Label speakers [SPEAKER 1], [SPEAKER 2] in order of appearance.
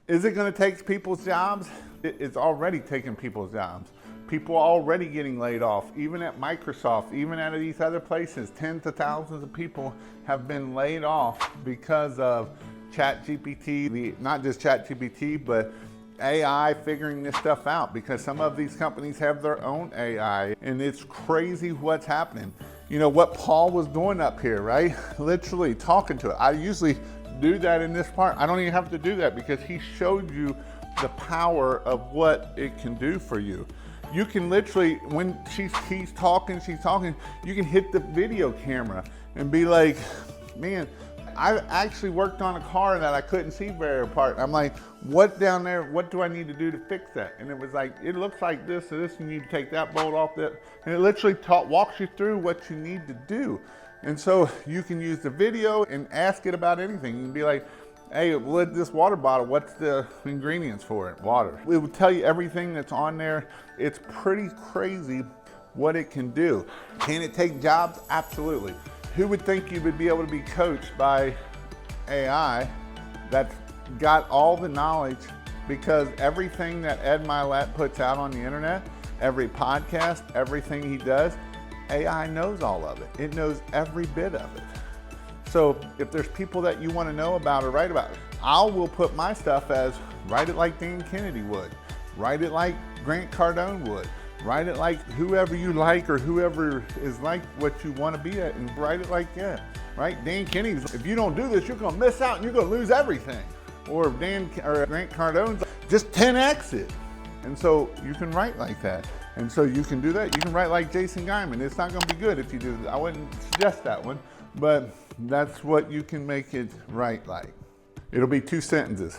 [SPEAKER 1] Is it going to take people's jobs? It's already taking people's jobs. People are already getting laid off, even at Microsoft, even at these other places. Tens of thousands of people have been laid off because of ChatGPT, not just ChatGPT, but AI figuring this stuff out, because some of these companies have their own AI, and it's crazy what's happening. You know what Paul was doing up here, right? Literally talking to it. I usually do that in this part. I don't even have to do that because he showed you the power of what it can do for you. You can literally, when he's talking, you can hit the video camera and be like, man, I actually worked on a car that I couldn't see very apart. I'm like, what down there, what do I need to do to fix that? And it was like, it looks like this, so this, you need to take that bolt off that. And it literally walks you through what you need to do. And so you can use the video and ask it about anything. You can be like, hey, with this water bottle, what's the ingredients for it? Water. It will tell you everything that's on there. It's pretty crazy what it can do. Can it take jobs? Absolutely. Who would think you would be able to be coached by AI that's got all the knowledge? Because everything that Ed Milet puts out on the internet, every podcast, everything he does, AI knows all of it. It knows every bit of it. So if there's people that you want to know about or write about, I will put my stuff as write it like Dan Kennedy would, write it like Grant Cardone would, write it like whoever you like or whoever is like what you want to be at, and write it like that, right? Dan Kennedy's, if you don't do this, you're going to miss out and you're going to lose everything. Or Grant Cardone's, just 10x it. And so you can write like that. And so you can do that. You can write like Jason Guyman. It's not going to be good if you do that. I wouldn't suggest that one, but that's what you can make it write like. It'll be 2 sentences.